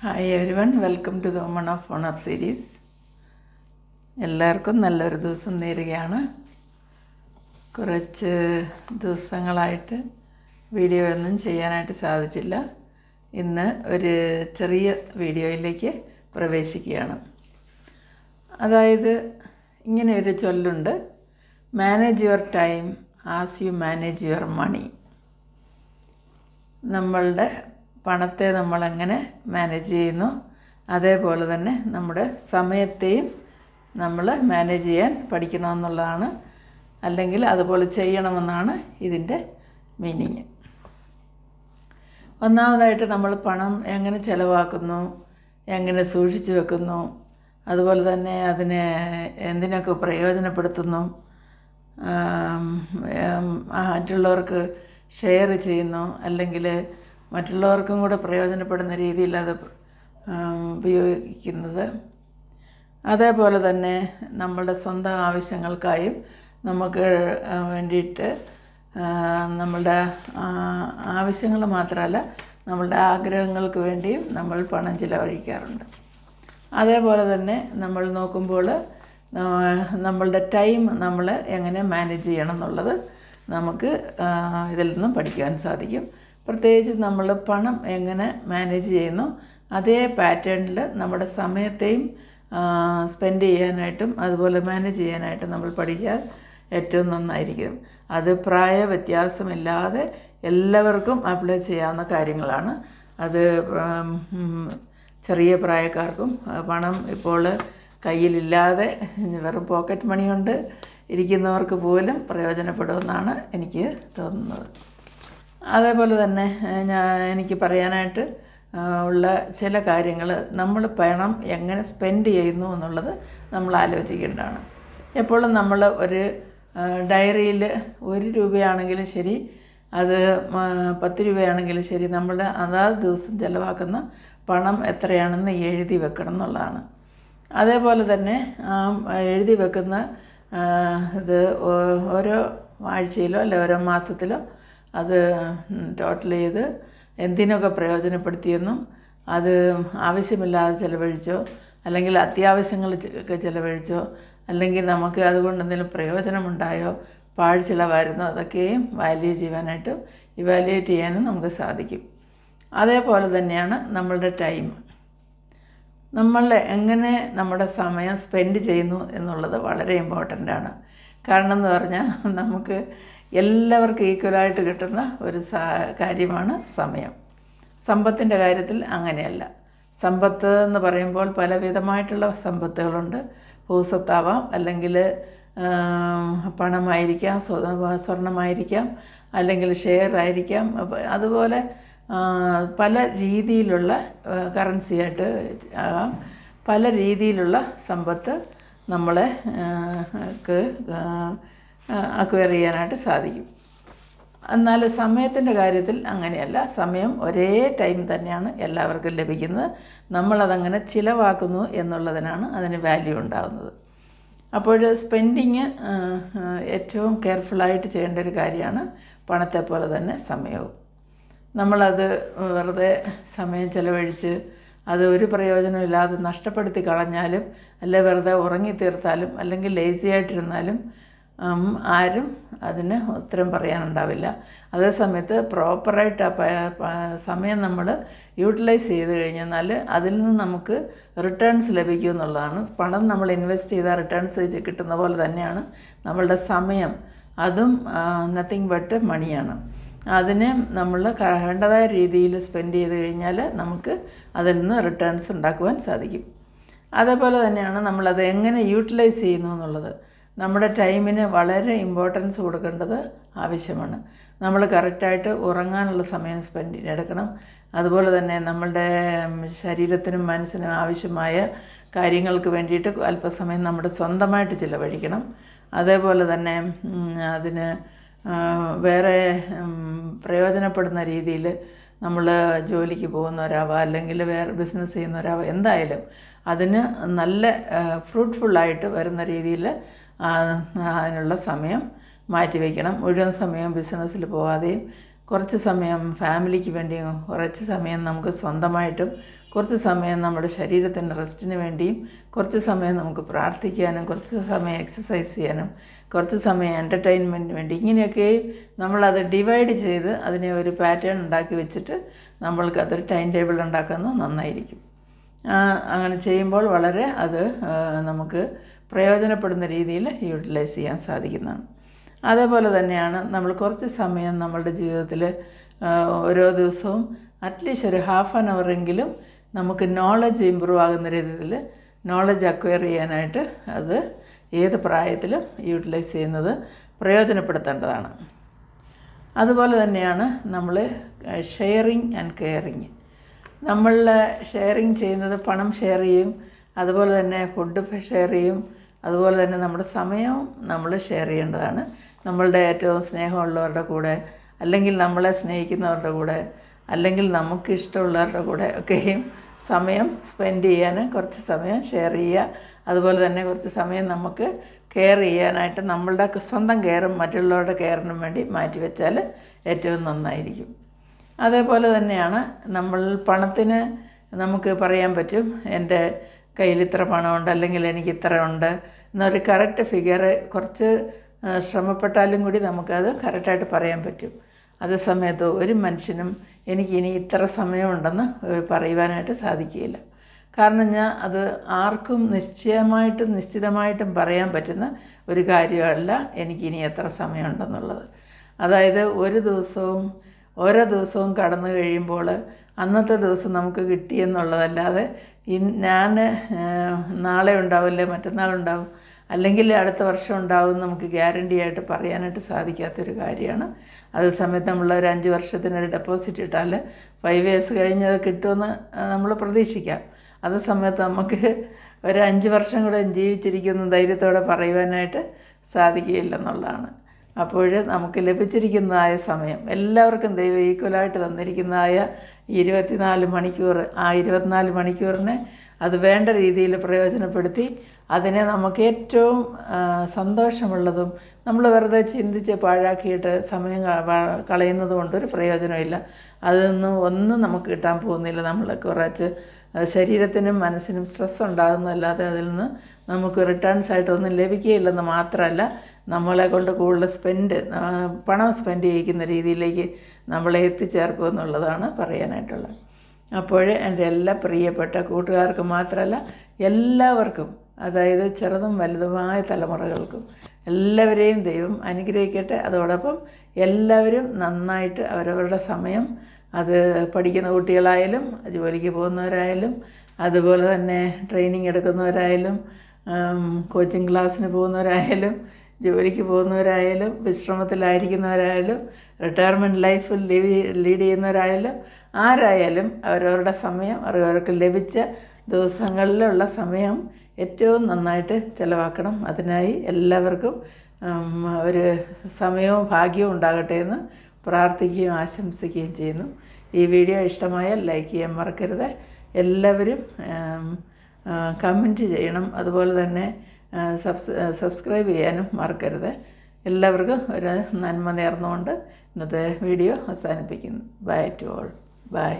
Hi everyone, welcome to the woman of honour series. എല്ലാവർക്കും നല്ലൊരു ദിവസം നേരുകയാണ്. കുറച്ച് ദിവസങ്ങളായിട്ട് വീഡിയോ ഒന്നും ചെയ്യാനായിട്ട് സാധിച്ചില്ല. ഇന്ന് ഒരു ചെറിയ വീഡിയോയിലേക്ക് പ്രവേശിക്കുകയാണ്. അതായത് ഇങ്ങനെ ഒരു ചൊല്ലുണ്ട്, manage your time as you manage your money. നമ്മളുടെ പണത്തെ നമ്മളെങ്ങനെ മാനേജ് ചെയ്യുന്നു, അതേപോലെ തന്നെ നമ്മുടെ സമയത്തെയും നമ്മൾ മാനേജ് ചെയ്യാൻ പഠിക്കണമെന്നുള്ളതാണ്, അല്ലെങ്കിൽ അതുപോലെ ചെയ്യണമെന്നാണ് ഇതിൻ്റെ മീനിങ്. ഒന്നാമതായിട്ട് നമ്മൾ പണം എങ്ങനെ ചിലവാക്കുന്നു, എങ്ങനെ സൂക്ഷിച്ചു വെക്കുന്നു, അതുപോലെ തന്നെ അതിനെ എന്തിനൊക്കെ പ്രയോജനപ്പെടുത്തുന്നു, മറ്റുള്ളവർക്ക് ഷെയർ ചെയ്യുന്നു, അല്ലെങ്കിൽ മറ്റുള്ളവർക്കും കൂടെ പ്രയോജനപ്പെടുന്ന രീതിയിൽ അത് ഉപയോഗിക്കുന്നത്. അതേപോലെ തന്നെ നമ്മളുടെ സ്വന്തം ആവശ്യങ്ങൾക്കായും നമുക്ക് വേണ്ടിയിട്ട് നമ്മളുടെ ആവശ്യങ്ങൾ മാത്രമല്ല, നമ്മളുടെ ആഗ്രഹങ്ങൾക്ക് വേണ്ടിയും നമ്മൾ പണം ചിലവഴിക്കാറുണ്ട്. അതേപോലെ തന്നെ നമ്മൾ നോക്കുമ്പോൾ നമ്മളുടെ ടൈം നമ്മൾ എങ്ങനെ മാനേജ് ചെയ്യണം എന്നുള്ളത് നമുക്ക് ഇതിൽ നിന്നും പഠിക്കുവാൻ സാധിക്കും. പ്രത്യേകിച്ച് നമ്മൾ പണം എങ്ങനെ മാനേജ് ചെയ്യുന്നു, അതേ പാറ്റേണിൽ നമ്മുടെ സമയത്തെയും സ്പെൻഡ് ചെയ്യാനായിട്ടും അതുപോലെ മാനേജ് ചെയ്യാനായിട്ടും നമ്മൾ പഠിക്കാൻ ഏറ്റവും നന്നായിരിക്കും. അത് പ്രായ വ്യത്യാസമില്ലാതെ എല്ലാവർക്കും അപ്ലൈ ചെയ്യാവുന്ന കാര്യങ്ങളാണ്. അത് ചെറിയ പ്രായക്കാർക്കും പണം ഇപ്പോൾ കയ്യിലില്ലാതെ വെറും പോക്കറ്റ് മണി കൊണ്ട് ഇരിക്കുന്നവർക്ക് പോലും പ്രയോജനപ്പെടുമെന്നാണ് എനിക്ക് തോന്നുന്നത്. അതേപോലെ തന്നെ എനിക്ക് പറയാനായിട്ട് ഉള്ള ചില കാര്യങ്ങൾ, നമ്മൾ പണം എങ്ങനെ സ്പെൻഡ് ചെയ്യുന്നു എന്നുള്ളത് നമ്മൾ ആലോചിക്കേണ്ടതാണ്. എപ്പോഴും നമ്മൾ ഒരു ഡയറിയിൽ 1 രൂപയാണെങ്കിലും ശരി, അത് 10 രൂപയാണെങ്കിലും ശരി, നമ്മുടെ അതാത് ദിവസം ചിലവാക്കുന്ന പണം എത്രയാണെന്ന് എഴുതി വെക്കണം എന്നുള്ളതാണ്. അതേപോലെ തന്നെ എഴുതി വെക്കുന്ന ഇത് ഓരോ ആഴ്ചയിലോ അല്ലെ ഓരോ മാസത്തിലോ അത് ടോട്ടൽ ചെയ്ത് എന്തിനൊക്കെ പ്രയോജനപ്പെടുത്തിയെന്നും, അത് ആവശ്യമില്ലാതെ ചിലവഴിച്ചോ അല്ലെങ്കിൽ അത്യാവശ്യങ്ങൾക്ക് ചിലവഴിച്ചോ, അല്ലെങ്കിൽ നമുക്ക് അതുകൊണ്ട് എന്തെങ്കിലും പ്രയോജനമുണ്ടായോ, പാഴ്ചിലവായിരുന്നോ, അതൊക്കെയും ഇവാലുവേറ്റ് ചെയ്യാനും നമുക്ക് സാധിക്കും. അതേപോലെ തന്നെയാണ് നമ്മളുടെ ടൈം. നമ്മൾ എങ്ങനെ നമ്മുടെ സമയം സ്പെൻഡ് ചെയ്യുന്നു എന്നുള്ളത് വളരെ ഇമ്പോർട്ടൻ്റാണ്. കാരണം എന്ന് പറഞ്ഞാൽ നമുക്ക് എല്ലാവർക്കും ഈക്വലായിട്ട് കിട്ടുന്ന ഒരു കാര്യമാണ് സമയം. സമ്പത്തിൻ്റെ കാര്യത്തിൽ അങ്ങനെയല്ല. സമ്പത്ത് എന്ന് പറയുമ്പോൾ പലവിധമായിട്ടുള്ള സമ്പത്തുകളുണ്ട്. ഭൂസ്വത്താവാം, അല്ലെങ്കിൽ പണമായിരിക്കാം, സ്വർണമായിരിക്കാം, അല്ലെങ്കിൽ ഷെയർ ആയിരിക്കാം. അതുപോലെ പല രീതിയിലുള്ള കറൻസിയായിട്ട് ആകാം. പല രീതിയിലുള്ള സമ്പത്ത് നമ്മളെ അക്വയർ ചെയ്യാനായിട്ട് സാധിക്കും. എന്നാൽ സമയത്തിൻ്റെ കാര്യത്തിൽ അങ്ങനെയല്ല. സമയം ഒരേ ടൈം തന്നെയാണ് എല്ലാവർക്കും ലഭിക്കുന്നത്. നമ്മളതങ്ങനെ ചിലവാക്കുന്നു എന്നുള്ളതിനാണ് അതിന് വാല്യൂ ഉണ്ടാകുന്നത്. അപ്പോൾ സ്പെൻഡിങ് ഏറ്റവും കെയർഫുള്ളായിട്ട് ചെയ്യേണ്ട ഒരു കാര്യമാണ്. പണത്തെ പോലെ തന്നെ സമയവും. നമ്മളത് വെറുതെ സമയം ചിലവഴിച്ച് അത് ഒരു പ്രയോജനമില്ലാതെ നഷ്ടപ്പെടുത്തി കളഞ്ഞാലും, അല്ലെ വെറുതെ ഉറങ്ങിത്തീർത്താലും, അല്ലെങ്കിൽ ലേസി ആയിട്ടിരുന്നാലും ആരും അതിന് ഉത്തരം പറയാനുണ്ടാവില്ല. അതേ സമയത്ത് പ്രോപ്പറായിട്ട് സമയം നമ്മൾ യൂട്ടിലൈസ് ചെയ്ത് കഴിഞ്ഞാൽ അതിൽ നിന്ന് നമുക്ക് റിട്ടേൺസ് ലഭിക്കും എന്നുള്ളതാണ്. പണം നമ്മൾ ഇൻവെസ്റ്റ് ചെയ്താൽ റിട്ടേൺസ് കിട്ടുന്ന പോലെ തന്നെയാണ് നമ്മളുടെ സമയം. അതും നത്തിങ് ബട്ട് മണിയാണ്. അതിനെ നമ്മൾ വേണ്ടതായ രീതിയിൽ സ്പെൻഡ് ചെയ്ത് കഴിഞ്ഞാൽ നമുക്ക് അതിൽ നിന്ന് റിട്ടേൺസ് ഉണ്ടാക്കുവാൻ സാധിക്കും. അതേപോലെ തന്നെയാണ് നമ്മളത് എങ്ങനെ യൂട്ടിലൈസ് ചെയ്യുന്നു എന്നുള്ളത്. നമ്മുടെ ടൈമിന് വളരെ ഇമ്പോർട്ടൻസ് കൊടുക്കേണ്ടത് ആവശ്യമാണ്. നമ്മൾ കറക്റ്റായിട്ട് ഉറങ്ങാനുള്ള സമയം എടുക്കണം. അതുപോലെ തന്നെ നമ്മളുടെ ശരീരത്തിനും മനസ്സിനും ആവശ്യമായ കാര്യങ്ങൾക്ക് വേണ്ടിയിട്ട് അല്പസമയം നമ്മുടെ സ്വന്തമായിട്ട് ചിലവഴിക്കണം. അതേപോലെ തന്നെ അതിന് വേറെ പ്രയോജനപ്പെടുന്ന രീതിയിൽ നമ്മൾ ജോലിക്ക് പോകുന്നവരാവാം, അല്ലെങ്കിൽ വേറെ ബിസിനസ് ചെയ്യുന്നവരാവാം, എന്തായാലും അതിന് നല്ല ഫ്രൂട്ട്ഫുള്ളായിട്ട് വരുന്ന രീതിയിൽ അതിനുള്ള സമയം മാറ്റിവെക്കണം. മുഴുവൻ സമയം ബിസിനസ്സിൽ പോകാതെയും കുറച്ച് സമയം ഫാമിലിക്ക് വേണ്ടിയും കുറച്ച് സമയം നമുക്ക് സ്വന്തമായിട്ടും കുറച്ച് സമയം നമ്മുടെ ശരീരത്തിൻ്റെ റെസ്റ്റിന് വേണ്ടിയും കുറച്ച് സമയം നമുക്ക് പ്രാർത്ഥിക്കാനും കുറച്ച് സമയം എക്സസൈസ് ചെയ്യാനും കുറച്ച് സമയം എൻ്റർടൈൻമെൻറ്റിന് വേണ്ടി ഇങ്ങനെയൊക്കെ നമ്മളത് ഡിവൈഡ് ചെയ്ത് അതിനെ ഒരു പാറ്റേൺ ഉണ്ടാക്കി വെച്ചിട്ട് നമ്മൾക്കതൊരു ടൈം ടേബിൾ ഉണ്ടാക്കുന്നത് നന്നായിരിക്കും. അങ്ങനെ ചെയ്യുമ്പോൾ വളരെ അത് നമുക്ക് പ്രയോജനപ്പെടുന്ന രീതിയിൽ യൂട്ടിലൈസ് ചെയ്യാൻ സാധിക്കുന്നതാണ്. അതേപോലെ തന്നെയാണ് നമ്മൾ കുറച്ച് സമയം നമ്മളുടെ ജീവിതത്തിൽ ഓരോ ദിവസവും അറ്റ്ലീസ്റ്റ് ഒരു ഹാഫ് ആൻ അവറെങ്കിലും നമുക്ക് നോളജ് ഇമ്പ്രൂവ് ആകുന്ന രീതിയിൽ നോളജ് അക്വയർ ചെയ്യാനായിട്ട് അത് ഏത് പ്രായത്തിലും യൂട്ടിലൈസ് ചെയ്യുന്നത് പ്രയോജനപ്പെടുത്തേണ്ടതാണ്. അതുപോലെ തന്നെയാണ് നമ്മൾ ഷെയറിങ് ആൻഡ് കെയറിങ്. നമ്മൾ ഷെയറിങ് ചെയ്യുന്നത് പണം ഷെയർ ചെയ്യും, അതുപോലെ തന്നെ ഫുഡ് ഷെയർ ചെയ്യും, അതുപോലെ തന്നെ നമ്മുടെ സമയവും നമ്മൾ ഷെയർ ചെയ്യേണ്ടതാണ്. നമ്മളുടെ ഏറ്റവും സ്നേഹമുള്ളവരുടെ കൂടെ, അല്ലെങ്കിൽ നമ്മളെ സ്നേഹിക്കുന്നവരുടെ കൂടെ, അല്ലെങ്കിൽ നമുക്ക് ഇഷ്ടമുള്ളവരുടെ കൂടെ ഒക്കെയും സമയം സ്പെൻഡ് ചെയ്യാൻ കുറച്ച് സമയം ഷെയർ ചെയ്യുക. അതുപോലെ തന്നെ കുറച്ച് സമയം നമുക്ക് കെയർ ചെയ്യാനായിട്ട് നമ്മളുടെ സ്വന്തം കെയറും മറ്റുള്ളവരുടെ കെയറിനും വേണ്ടി മാറ്റിവെച്ചാൽ ഏറ്റവും നന്നായിരിക്കും. അതേപോലെ തന്നെയാണ് നമ്മൾ പണത്തിന് നമുക്ക് പറയാൻ പറ്റും, എൻ്റെ കയ്യിൽ ഇത്ര പണമുണ്ട് അല്ലെങ്കിൽ എനിക്ക് ഇത്ര ഉണ്ട് എന്നൊരു കറക്റ്റ് ഫിഗർ കുറച്ച് ശ്രമപ്പെട്ടാലും കൂടി നമുക്കത് കറക്റ്റായിട്ട് പറയാൻ പറ്റും. അതേ സമയത്ത് ഒരു മനുഷ്യനും എനിക്കിനി ഇത്ര സമയമുണ്ടെന്ന് പറയുവാനായിട്ട് സാധിക്കുകയില്ല. കാരണം അത് ആർക്കും നിശ്ചിതമായിട്ടും പറയാൻ പറ്റുന്ന ഒരു കാര്യമല്ല എനിക്കിനി എത്ര സമയമുണ്ടെന്നുള്ളത്. അതായത് ഓരോ ദിവസവും കടന്നു കഴിയുമ്പോൾ അന്നത്തെ ദിവസം നമുക്ക് കിട്ടിയെന്നുള്ളതല്ലാതെ ഞാൻ നാളെ ഉണ്ടാവില്ല, മറ്റന്നാളുണ്ടാവും, അല്ലെങ്കിൽ അടുത്ത വർഷം ഉണ്ടാവും നമുക്ക് ഗ്യാരണ്ടി ആയിട്ട് പറയാനായിട്ട് സാധിക്കാത്തൊരു കാര്യമാണ്. അതേസമയത്ത് നമ്മളൊരു 5 വർഷത്തിനൊരു ഡെപ്പോസിറ്റ് ഇട്ടാൽ 5 years കഴിഞ്ഞത് കിട്ടുമെന്ന് നമ്മൾ പ്രതീക്ഷിക്കാം. അതേസമയത്ത് നമുക്ക് ഒരു 5 വർഷം കൂടെ ജീവിച്ചിരിക്കുന്ന ധൈര്യത്തോടെ പറയുവാനായിട്ട് സാധിക്കുകയില്ലെന്നുള്ളതാണ്. അപ്പോൾ നമുക്ക് ലഭിച്ചിരിക്കുന്നതായ സമയം എല്ലാവർക്കും ദൈവം ഈക്വലായിട്ട് തന്നിരിക്കുന്നതായ 24 മണിക്കൂർ, ആ 24 മണിക്കൂറിനെ അത് വേണ്ട രീതിയിൽ പ്രയോജനപ്പെടുത്തി അതിനെ നമുക്ക് ഏറ്റവും സന്തോഷമുള്ളതും നമ്മൾ വെറുതെ ചിന്തിച്ച് പാഴാക്കിയിട്ട് സമയം കളയുന്നത് കൊണ്ടൊരു പ്രയോജനമില്ല. ഒന്നും നമുക്ക് കിട്ടാൻ പോകുന്നില്ല. നമ്മൾ കുറച്ച് ശരീരത്തിനും മനസ്സിനും സ്ട്രെസ് ഉണ്ടാകുന്നതല്ലാതെ അതിൽ നിന്ന് നമുക്ക് റിട്ടേൺസ് ആയിട്ടൊന്നും ലഭിക്കുകയില്ലെന്ന് മാത്രമല്ല, നമ്മളെ കൊണ്ട് കൂടുതൽ പണം സ്പെൻഡ് ചെയ്യിക്കുന്ന രീതിയിലേക്ക് നമ്മളെ എത്തിച്ചേർക്കും എന്നുള്ളതാണ് പറയാനായിട്ടുള്ളത്. അപ്പോൾ എൻ്റെ എല്ലാ പ്രിയപ്പെട്ട കൂട്ടുകാർക്ക് മാത്രമല്ല എല്ലാവർക്കും, അതായത് ചെറുതും വലുതുമായ തലമുറകൾക്കും എല്ലാവരെയും ദൈവം അനുഗ്രഹിക്കട്ടെ. അതോടൊപ്പം എല്ലാവരും നന്നായിട്ട് അവരവരുടെ സമയം, അത് പഠിക്കുന്ന കുട്ടികളായാലും ജോലിക്ക് പോകുന്നവരായാലും അതുപോലെ തന്നെ ട്രെയിനിങ് എടുക്കുന്നവരായാലും കോച്ചിങ് ക്ലാസ്സിന് പോകുന്നവരായാലും ജോലിക്ക് പോകുന്നവരായാലും വിശ്രമത്തിലായിരിക്കുന്നവരായാലും റിട്ടയർമെൻറ്റ് ലൈഫ് ലീഡ് ചെയ്യുന്നവരായാലും ആരായാലും അവരവരുടെ സമയം അവർക്ക് ലഭിച്ച ദിവസങ്ങളിലുള്ള സമയം ഏറ്റവും നന്നായിട്ട് ചിലവാക്കണം. അതിനായി എല്ലാവർക്കും ഒരു സമയവും ഭാഗ്യവും ഉണ്ടാകട്ടെ എന്ന് പ്രാർത്ഥിക്കുകയും ആശംസിക്കുകയും ചെയ്യുന്നു. ഈ വീഡിയോ ഇഷ്ടമായാൽ ലൈക്ക് ചെയ്യാൻ മറക്കരുത്. എല്ലാവരും കമൻറ്റ് ചെയ്യണം, അതുപോലെ തന്നെ സബ്സ്ക്രൈബ് ചെയ്യാനും മറക്കരുത്. എല്ലാവർക്കും ഒരു നന്മ നേർന്നുകൊണ്ട് ഇന്നത്തെ വീഡിയോ അവസാനിപ്പിക്കുന്നു. Bye to all. ബൈ.